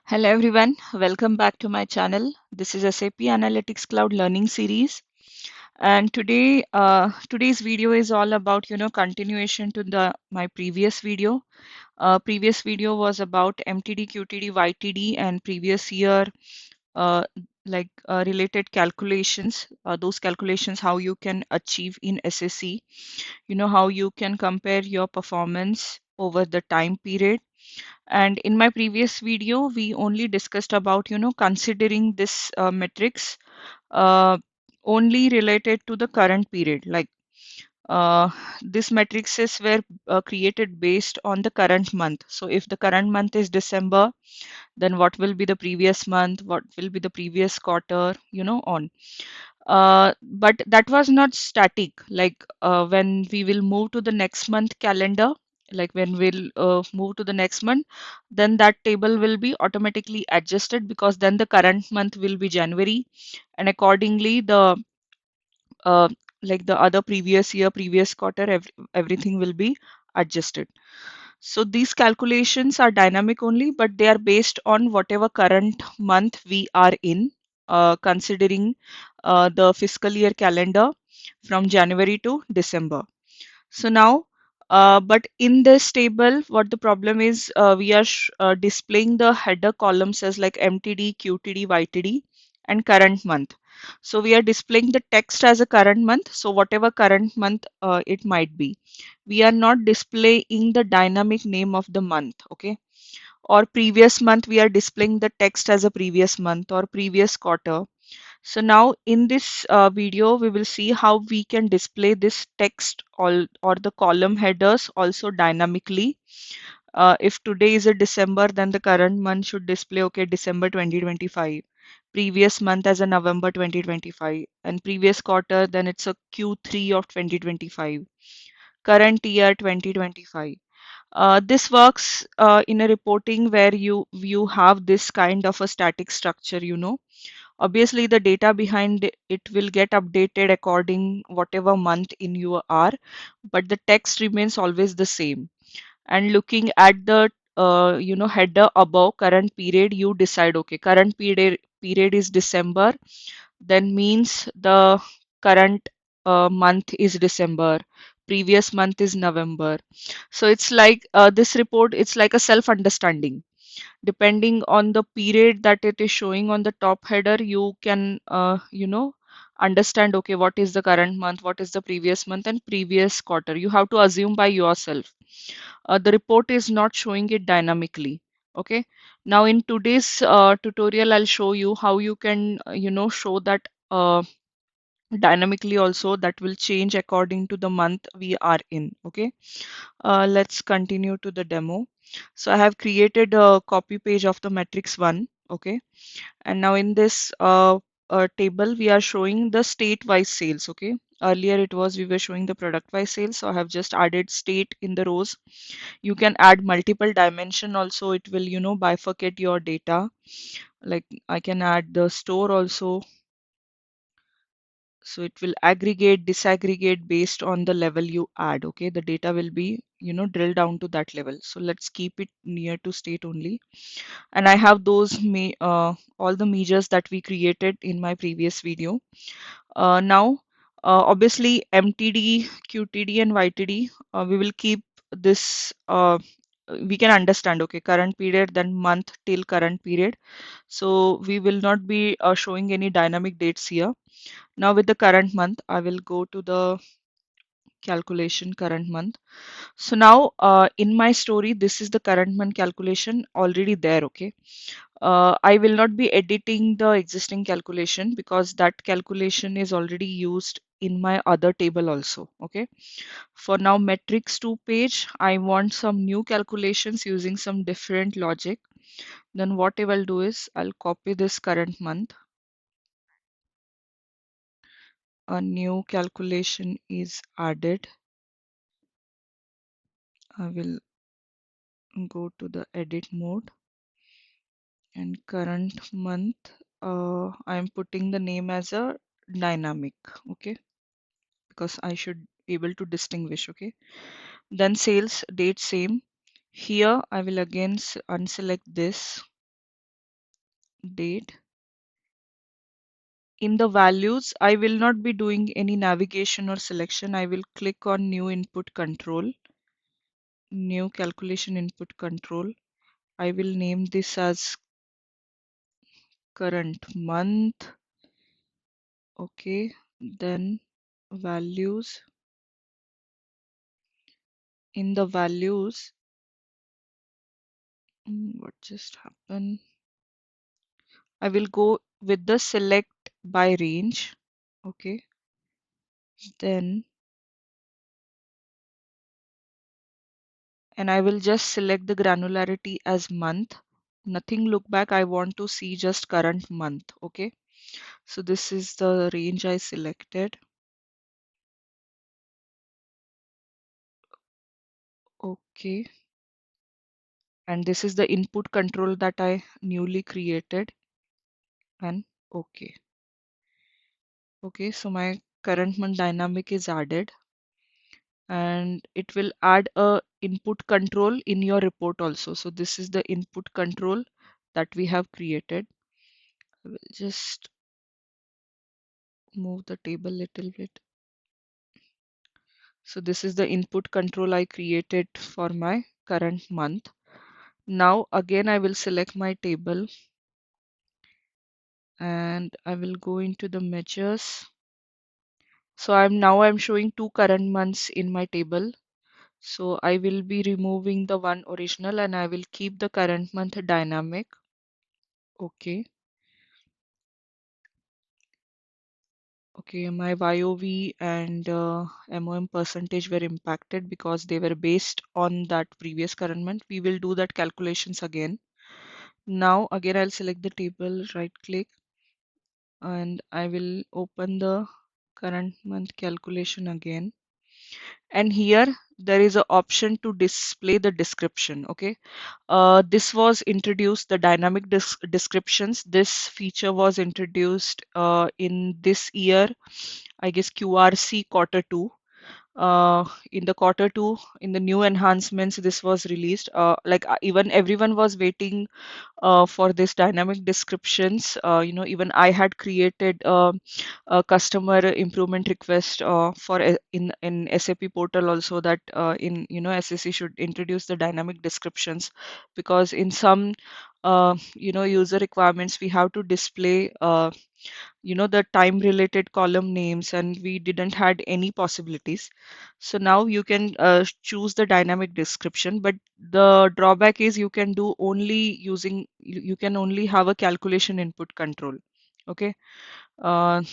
Hello everyone, welcome back to my channel. This is SAP Analytics Cloud learning series, and today's video is all about continuation to the my previous video. Previous video was about MTD, QTD, YTD, and previous year uh, related calculations. Those calculations how you can achieve in SAC. How you can compare your performance over the time period, and in my previous video, we only discussed about, considering this metrics uh, only related to the current period. Uh, this matrices were created based on the current month. So if the current month is December, then what will be the previous month? What will be the previous quarter? On. But that was not static. When we will move to the next month calendar, like when we'll move to the next month, then that table will be automatically adjusted because then the current month will be January, and accordingly uh, the other previous year, previous quarter, everything will be adjusted. So these calculations are dynamic only, but they are based on whatever current month we are in, considering the fiscal year calendar from January to December. So now, but in this table, what the problem is, we are displaying the header columns as like MTD, QTD, YTD, and current month. So we are displaying the text as a current month. So whatever current month it might be, we are not displaying the dynamic name of the month. Okay. Or previous month, we are displaying the text as a previous month or previous quarter. So now in this video, we will see how we can display this text or the column headers also dynamically. If today is a December, then the current month should display, okay, December 2025. Previous month as a November 2025. And previous quarter, then it's a Q3 of 2025. Current year 2025. This works in a reporting where you have this kind of a static structure. Obviously, the data behind it will get updated according whatever month in you are, but the text remains always the same. And looking at the header above current period, you decide, okay, current period is December, then means the current month is December, previous month is November. So it's like this report, it's like a self understanding. Depending on the period that it is showing on the top header, you can understand, okay, what is the current month, what is the previous month and previous quarter. You have to assume by yourself. The report is not showing it dynamically. Okay. Now in today's tutorial, I'll show you how you can show that dynamically also. That will change according to the month we are in. Okay. Let's continue to the demo. So I have created a copy page of the matrix 1. Okay. And now in this table, we are showing the state-wise sales. Okay. Earlier it was we were showing the product-wise sales. So I have just added state in the rows. You can add multiple dimension also. It will, bifurcate your data. Like I can add the store also. So it will aggregate, disaggregate based on the level you add. Okay. The data will be, drilled down to that level. So let's keep it near to state only. And I have those all the measures that we created in my previous video. Now, obviously MTD, QTD and YTD, we will keep this, we can understand, okay, current period, then month till current period. So we will not be showing any dynamic dates here. Now with the current month, I will go to the calculation current month. So now in my story, this is the current month calculation already there. Okay. I will not be editing the existing calculation because that calculation is already used in my other table also. Okay. For now, metrics 2 page, I want some new calculations using some different logic. Then what I will do is I'll copy this current month. A new calculation is added. I will go to the edit mode and current month. I'm putting the name as a dynamic. Okay. Because I should be able to distinguish. Okay. Then sales date same. Here I will again unselect this. date. In the values, I will not be doing any navigation or selection. I will click on new input control, new calculation input control. I will name this as current month. Okay, then values. In the values, what just happened? I will go with the select by range. Okay, then, and I will just select the granularity as month. Nothing look back. I want to see just current month. Okay, so this is the range I selected. Okay, and this is the input control that I newly created, and okay. Okay, so my current month dynamic is added, and it will add a input control in your report also. So this is the input control that we have created. I will just move the table a little bit. So this is the input control I created for my current month. Now again I will select my table and I will go into the measures. So I'm showing two current months in my table. So I will be removing the one original and I will keep the current month dynamic. Okay. Okay, my YOV and MOM percentage were impacted because they were based on that previous current month. We will do that calculations again. Now again I'll select the table, right click, and I will open the current month calculation again. And here there is an option to display the description. Okay, this was introduced, the dynamic descriptions. This feature was introduced in this year, I guess QRC quarter 2. In the quarter 2, in the new enhancements, this was released. Even everyone was waiting for this dynamic descriptions. Even I had created a customer improvement request for in SAP portal also, that in SAC should introduce the dynamic descriptions, because in some user requirements we have to display the time related column names, and we didn't had any possibilities. So now you can choose the dynamic description, but the drawback is you can do only using, you can only have a calculation input control. Okay,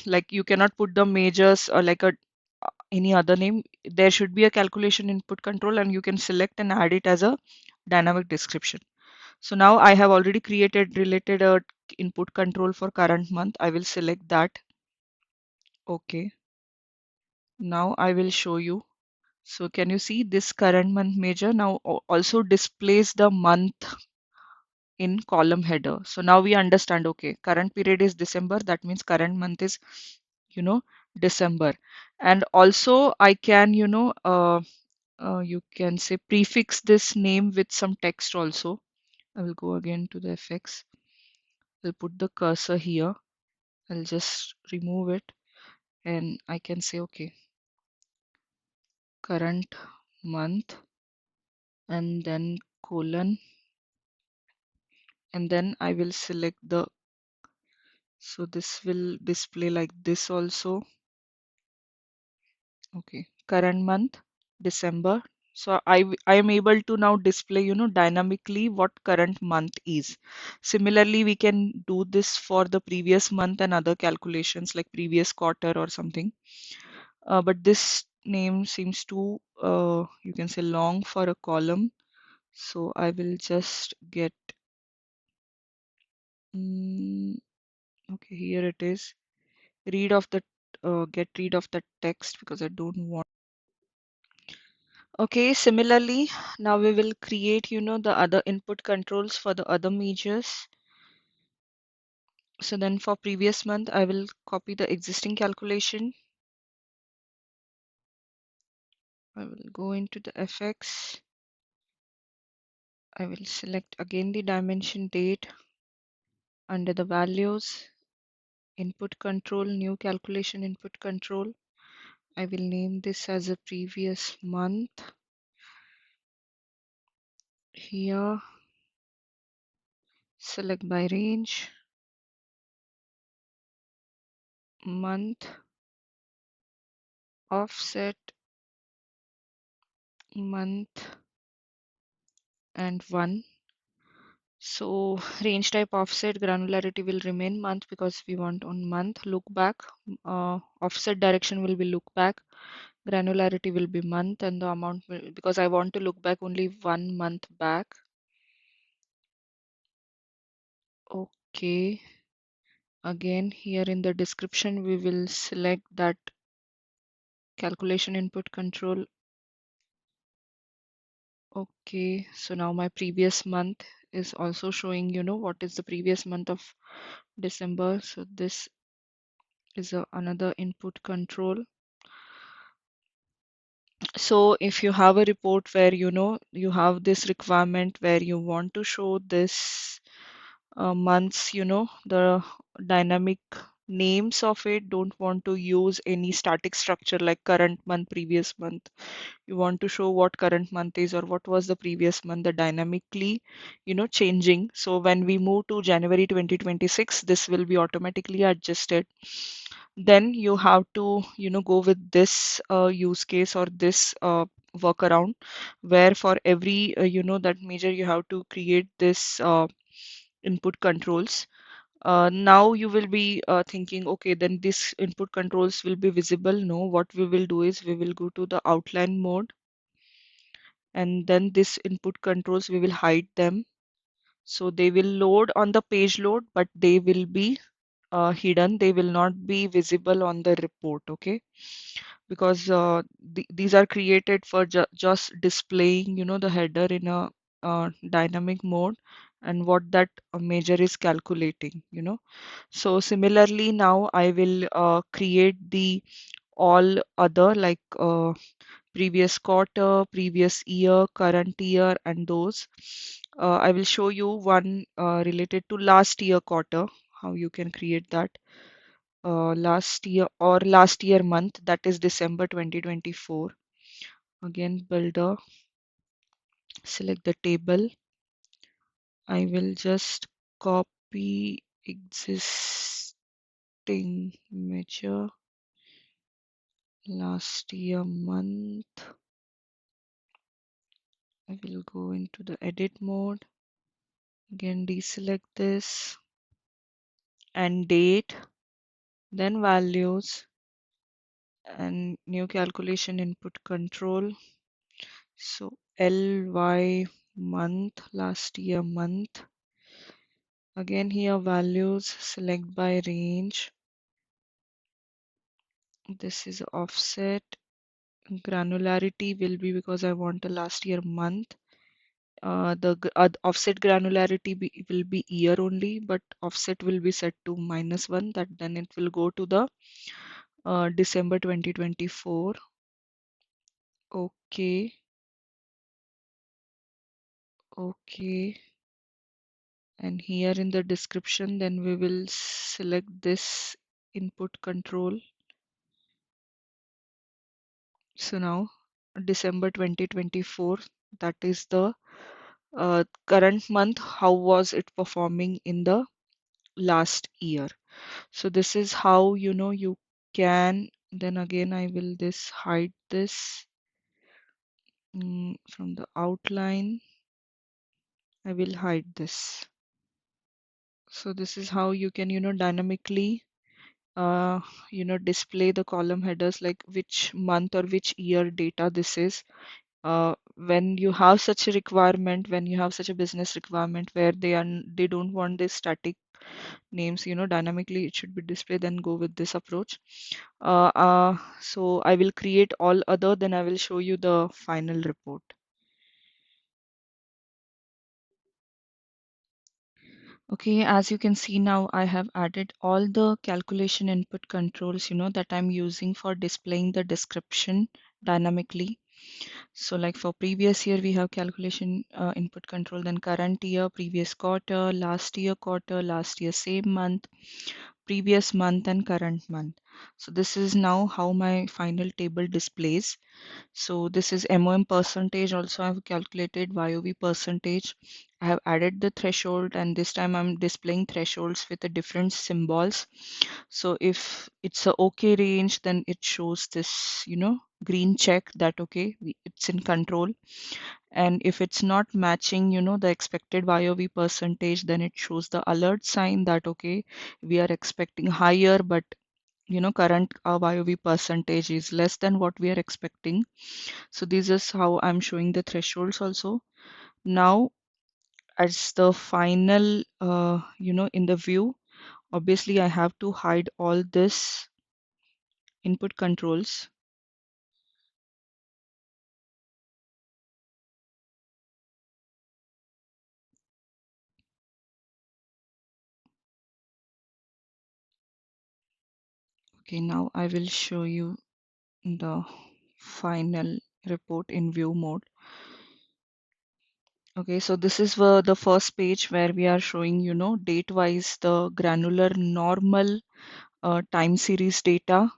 like you cannot put the majors or like a any other name. There should be a calculation input control and you can select and add it as a dynamic description. So now I have already created related input control for current month. I will select that. Okay, now I will show you. So can you see this current month major now also displays the month in column header. So now we understand, okay, current period is December. That means current month is, you know, December. And also I can, you can say prefix this name with some text also. I will go again to the effects. I'll put the cursor here. I'll just remove it and I can say, okay, current month and then colon, and then I will select the, so this will display like this also. Okay, current month December. So I am able to now display dynamically what current month is. Similarly, we can do this for the previous month and other calculations like previous quarter or something. But this name seems too you can say long for a column. So I will just get mm, okay, here it is. Read of the Get rid of the text because I don't want. Okay, similarly, now we will create, the other input controls for the other measures. So then for previous month, I will copy the existing calculation. I will go into the FX. I will select again the dimension date. Under the values, input control, new calculation input control. I will name this as a previous month. Here, select by range, month, offset, month, and 1. So range type offset, granularity will remain month because we want on month. Look back, offset direction will be look back, granularity will be month, and the amount will, because I want to look back only 1 month back. Okay, again here in the description we will select that calculation input control. Okay, so now my previous month is also showing, what is the previous month of December. So this is another input control. So if you have a report where you have this requirement where you want to show this months, the dynamic names of it, don't want to use any static structure like current month, previous month. You want to show what current month is or what was the previous month, the dynamically, changing. So when we move to January 2026, this will be automatically adjusted. Then you have to, go with this use case or this workaround where for every, that measure you have to create this input controls. Now you will be thinking, okay, then this input controls will be visible. No, what we will do is we will go to the outline mode, and then this input controls, we will hide them. So they will load on the page load, but they will be hidden. They will not be visible on the report, okay? Because these are created for just displaying, the header in a dynamic mode and what that measure is calculating. So similarly, now I will create the all other like previous quarter, previous year, current year, and those. I will show you one related to last year quarter, how you can create that. Last year or last year month, that is December 2024. Again, builder, select the table. I will just copy existing measure last year month. I will go into the edit mode. Again, deselect this and date, then values and new calculation input control. So LY month, last year month. Again here values, select by range. This is offset. Granularity will be because I want a last year month. The offset granularity will be year only, but offset will be set to -1. That then it will go to the December 2024. Okay. Okay. And here in the description, then we will select this input control. So now December 2024, that is the current month. How was it performing in the last year? So this is how you can. Then again, I will hide this from the outline. I will hide this. So this is how you can dynamically display the column headers, like which month or which year data this is. When you have such a requirement, when you have such a business requirement where they don't want this static names, dynamically it should be displayed, then go with this approach. So I will create all other, then I will show you the final report. Okay, as you can see now, I have added all the calculation input controls, that I'm using for displaying the description dynamically. So like for previous year, we have calculation input control, then current year, previous quarter, last year same month, previous month and current month. So this is now how my final table displays. So this is MOM percentage. Also, I've calculated YOV percentage. I have added the threshold, and this time I'm displaying thresholds with the different symbols. So if it's a OK range, then it shows this, green check that okay, it's in control. And if it's not matching, the expected YOV percentage, then it shows the alert sign that okay, we are expecting higher, but current YOV percentage is less than what we are expecting. So this is how I'm showing the thresholds also. Now, as the final, in the view, obviously I have to hide all this input controls. Okay, now I will show you the final report in view mode. Okay, so this is the first page where we are showing, date wise the granular normal time series data.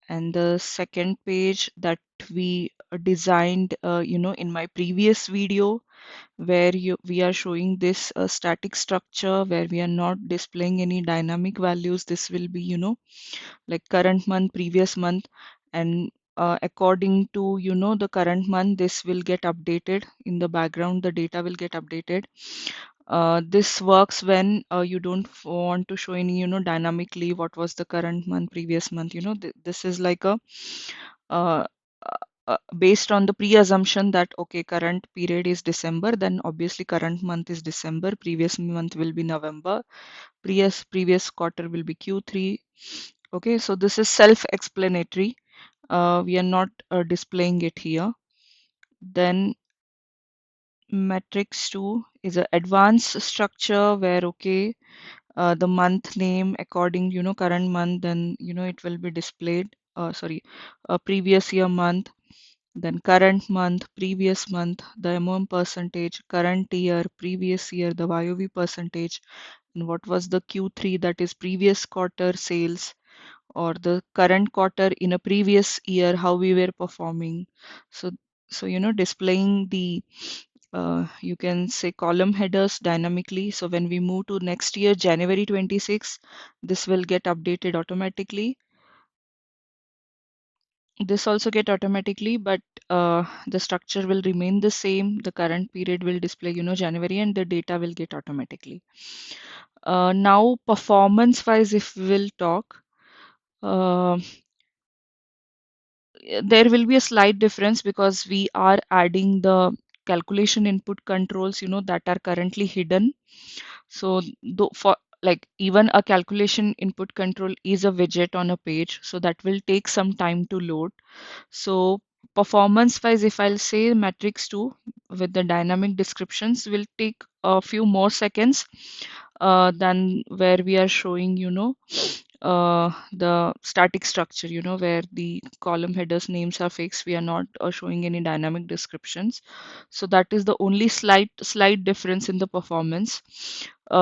And the second page that we designed, in my previous video, where we are showing this static structure where we are not displaying any dynamic values. This will be, like current month, previous month, and according to, the current month, this will get updated in the background. The data will get updated. This works when you don't want to show any, dynamically what was the current month, previous month. This is like a uh, based on the pre-assumption that okay, current period is December, then obviously current month is December, previous month will be November, previous quarter will be Q3. Okay, so this is self-explanatory. We are not displaying it here. Then matrix 2 is an advanced structure where okay, the month name according, current month, then it will be displayed. Sorry, previous year month, then current month, previous month, the MOM percentage, current year, previous year, the YOV percentage, and what was the Q3, that is previous quarter sales, or the current quarter in a previous year, how we were performing. So, displaying the you can say column headers dynamically. So when we move to next year, January 26, this will get updated automatically. This also get automatically, but the structure will remain the same. The current period will display, January, and the data will get automatically. Now, performance-wise, if we will talk, uh, there will be a slight difference because we are adding the calculation input controls, that are currently hidden. So though for like even a calculation input control is a widget on a page, so that will take some time to load. So performance wise, if I'll say matrix 2 with the dynamic descriptions will take a few more seconds than where we are showing, the static structure, where the column headers names are fixed. We are not showing any dynamic descriptions. So that is the only slight difference in the performance.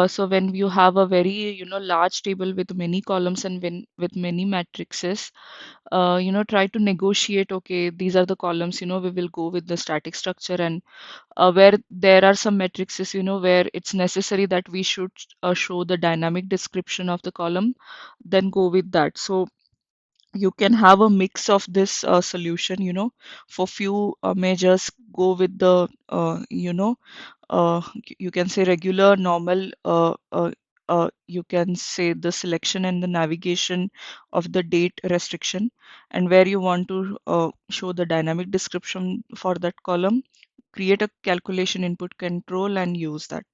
So when you have a very, large table with many columns and when with many matrices, try to negotiate, okay, these are the columns, we will go with the static structure, and where there are some matrices, where it's necessary that we should show the dynamic description of the column, then go with that. So you can have a mix of this solution, for few measures, go with the, you can say regular, normal, you can say the selection and the navigation of the date restriction, and where you want to show the dynamic description for that column, create a calculation input control and use that.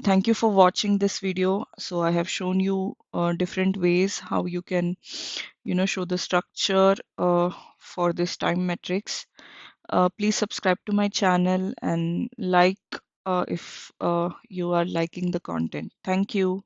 Thank you for watching this video. So I have shown you different ways how you can, show the structure for this time matrix. Please subscribe to my channel and like if you are liking the content. Thank you.